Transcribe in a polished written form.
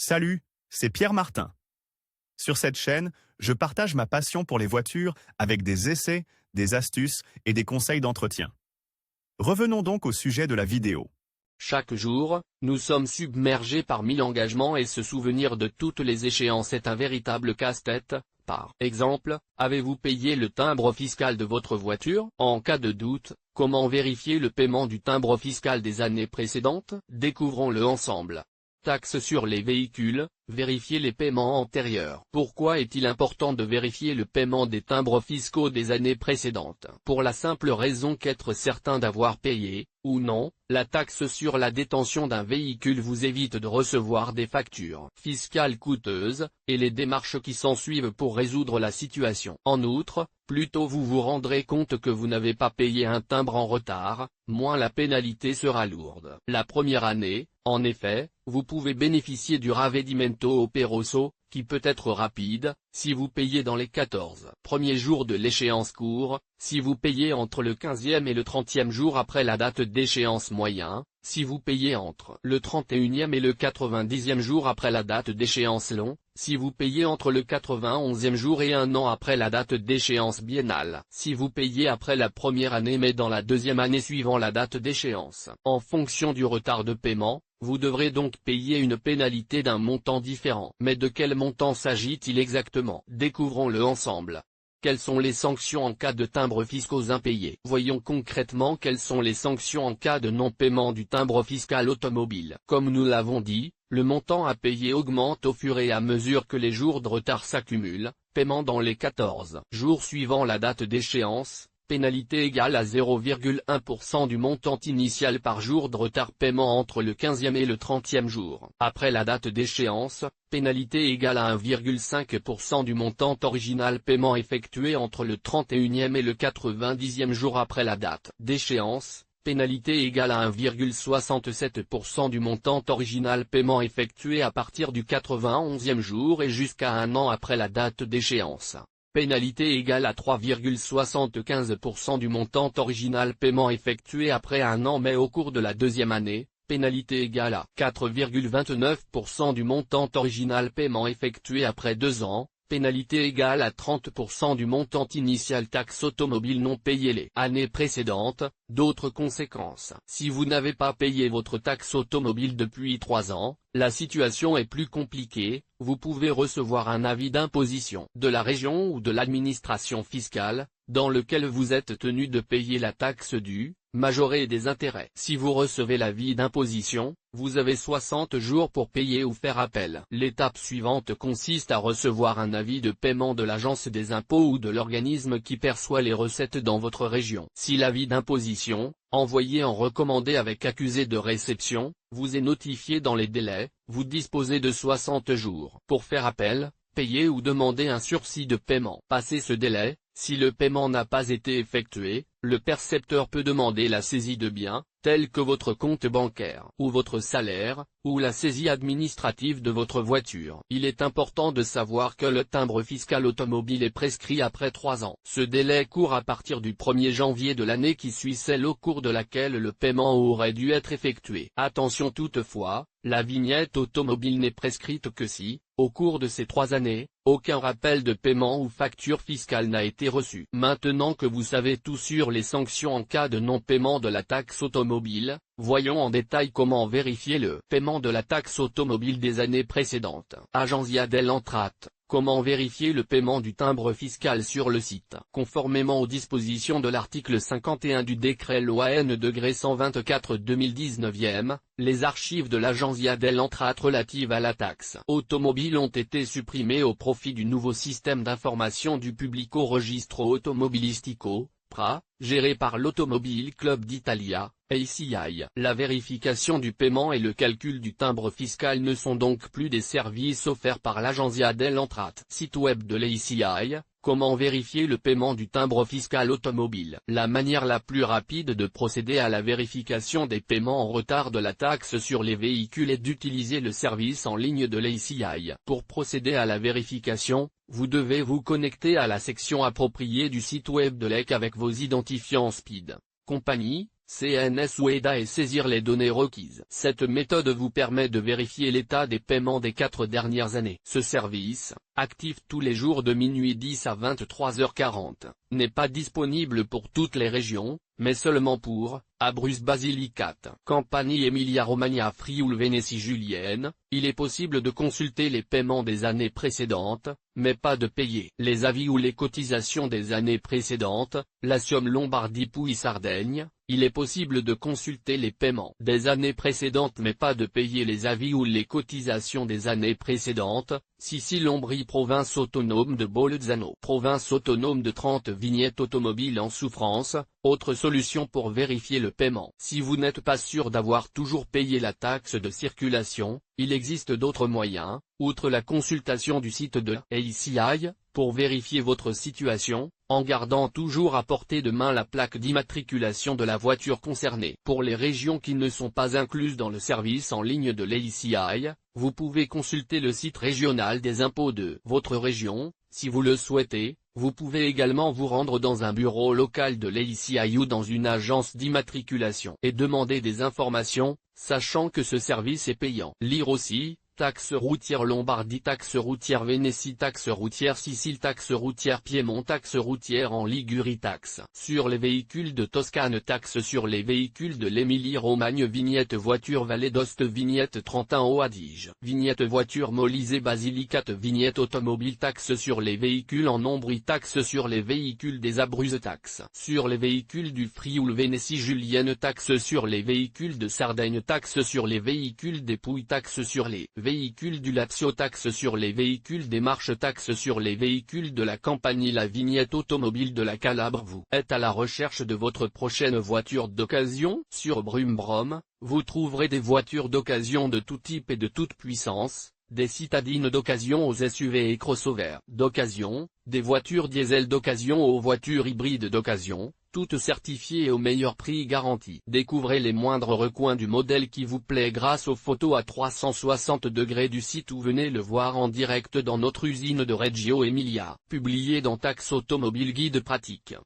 Salut, c'est Pierre Martin. Sur cette chaîne, je partage ma passion pour les voitures avec des essais, des astuces et des conseils d'entretien. Revenons donc au sujet de la vidéo. Chaque jour, nous sommes submergés par 1000 engagements et se souvenir de toutes les échéances est un véritable casse-tête. Par exemple, avez-vous payé le timbre fiscal de votre voiture? En cas de doute, comment vérifier le paiement du timbre fiscal des années précédentes? Découvrons-le ensemble. Taxes sur les véhicules, vérifier les paiements antérieurs. Pourquoi est-il important de vérifier le paiement des timbres fiscaux des années précédentes? Pour la simple raison qu'être certain d'avoir payé, ou non, la taxe sur la détention d'un véhicule vous évite de recevoir des factures fiscales coûteuses, et les démarches qui s'ensuivent pour résoudre la situation. En outre, plus tôt vous vous rendrez compte que vous n'avez pas payé un timbre en retard, moins la pénalité sera lourde. La première année, en effet, vous pouvez bénéficier du ravvedimento operoso, qui peut être rapide, si vous payez dans les 14 premiers jours de l'échéance court, si vous payez entre le 15e et le 30e jour après la date d'échéance moyen, si vous payez entre le 31e et le 90e jour après la date d'échéance long, si vous payez entre le 91e jour et un an après la date d'échéance biennale, si vous payez après la première année mais dans la deuxième année suivant la date d'échéance. En fonction du retard de paiement, vous devrez donc payer une pénalité d'un montant différent. Mais de quel montant s'agit-il exactement? Découvrons-le ensemble. Quelles sont les sanctions en cas de timbres fiscaux impayés? Voyons concrètement quelles sont les sanctions en cas de non-paiement du timbre fiscal automobile. Comme nous l'avons dit, le montant à payer augmente au fur et à mesure que les jours de retard s'accumulent. Paiement dans les 14 jours suivant la date d'échéance, pénalité égale à 0,1% du montant initial par jour de retard. Paiement entre le 15e et le 30e jour après la date d'échéance, pénalité égale à 1,5% du montant original. Paiement effectué entre le 31e et le 90e jour après la date d'échéance, pénalité égale à 1,67% du montant original. Paiement effectué à partir du 91e jour et jusqu'à un an après la date d'échéance, pénalité égale à 3,75% du montant original. Paiement effectué après un an mais au cours de la deuxième année, pénalité égale à 4,29% du montant original. Paiement effectué après 2 ans, pénalité égale à 30% du montant initial. Taxe automobile non payée les années précédentes. D'autres conséquences. Si vous n'avez pas payé votre taxe automobile depuis 3 ans, la situation est plus compliquée. Vous pouvez recevoir un avis d'imposition de la région ou de l'administration fiscale, dans lequel vous êtes tenu de payer la taxe due, majorée des intérêts. Si vous recevez l'avis d'imposition, vous avez 60 jours pour payer ou faire appel. L'étape suivante consiste à recevoir un avis de paiement de l'agence des impôts ou de l'organisme qui perçoit les recettes dans votre région. Si l'avis d'imposition, envoyé en recommandé avec accusé de réception, vous est notifié dans les délais, vous disposez de 60 jours pour faire appel, payer ou demander un sursis de paiement. Passé ce délai, si le paiement n'a pas été effectué, le percepteur peut demander la saisie de biens, tels que votre compte bancaire, ou votre salaire, ou la saisie administrative de votre voiture. Il est important de savoir que le timbre fiscal automobile est prescrit après 3 ans. Ce délai court à partir du 1er janvier de l'année qui suit celle au cours de laquelle le paiement aurait dû être effectué. Attention toutefois, la vignette automobile n'est prescrite que si, au cours de ces 3 années, aucun rappel de paiement ou facture fiscale n'a été reçu. Maintenant que vous savez tout sur les sanctions en cas de non-paiement de la taxe automobile, voyons en détail comment vérifier le paiement de la taxe automobile des années précédentes. Agenzia delle Entrate. Comment vérifier le paiement du timbre fiscal sur le site? Conformément aux dispositions de l'article 51 du décret loi N-124/2019, les archives de l'Agenzia delle Entrate relatives à la taxe automobile ont été supprimées au profit du nouveau système d'information du Pubblico Registro Automobilistico, PRA, géré par l'Automobile Club d'Italia, ACI. La vérification du paiement et le calcul du timbre fiscal ne sont donc plus des services offerts par l'Agenzia delle Entrate. Site web de l'ACI. Comment vérifier le paiement du timbre fiscal automobile? La manière la plus rapide de procéder à la vérification des paiements en retard de la taxe sur les véhicules est d'utiliser le service en ligne de l'ACI. Pour procéder à la vérification, vous devez vous connecter à la section appropriée du site web de l'EC avec vos identifiants SPID, compagnie, CNS ou EDA et saisir les données requises. Cette méthode vous permet de vérifier l'état des paiements des 4 dernières années. Ce service, actif tous les jours de minuit 10 à 23h40, n'est pas disponible pour toutes les régions, mais seulement pour Abruzzes Basilicate, Campanie Emilia-Romagna Friuli-Vénétie Julienne. Il est possible de consulter les paiements des années précédentes, mais pas de payer les avis ou les cotisations des années précédentes. Latium Lombardie Puglie-Sardaigne. Il est possible de consulter les paiements des années précédentes mais pas de payer les avis ou les cotisations des années précédentes. Sicile-Ombrie Province autonome de Bolzano. Province autonome de Trente vignettes automobiles en souffrance. Autre solution pour vérifier le paiement. Si vous n'êtes pas sûr d'avoir toujours payé la taxe de circulation, il existe d'autres moyens, outre la consultation du site de l'ACI, pour vérifier votre situation, en gardant toujours à portée de main la plaque d'immatriculation de la voiture concernée. Pour les régions qui ne sont pas incluses dans le service en ligne de l'ACI, vous pouvez consulter le site régional des impôts de votre région. Si vous le souhaitez, vous pouvez également vous rendre dans un bureau local de l'ACI ou dans une agence d'immatriculation et demander des informations, sachant que ce service est payant. Lire aussi: taxe routière Lombardie, taxe routière Vénétie, taxe routière Sicile, taxe routière Piémont, taxe routière en Ligurie, taxe sur les véhicules de Toscane, taxe sur les véhicules de l'Émilie-Romagne, vignette voiture Vallée d'Aoste, vignette Trentin-Haut Adige, vignette voiture Molise Basilicate, vignette automobile, taxe sur les véhicules en Ombrie, taxe sur les véhicules des Abruzzes, taxe sur les véhicules du Friuli-Vénétie Julienne, taxe sur les véhicules de Sardaigne, taxe sur les véhicules des Pouilles, taxe sur les véhicules du Lazio, taxe sur les véhicules des Marches, taxe sur les véhicules de la Campanie. La vignette automobile de la Calabre. Vous êtes à la recherche de votre prochaine voiture d'occasion? Sur Brumbrum, vous trouverez des voitures d'occasion de tout type et de toute puissance, des citadines d'occasion aux SUV et crossovers d'occasion, des voitures diesel d'occasion aux voitures hybrides d'occasion, toutes certifiées et au meilleur prix garanti. Découvrez les moindres recoins du modèle qui vous plaît grâce aux photos à 360 degrés du site ou venez le voir en direct dans notre usine de Reggio Emilia, publié dans Taxe Automobile Guide Pratique.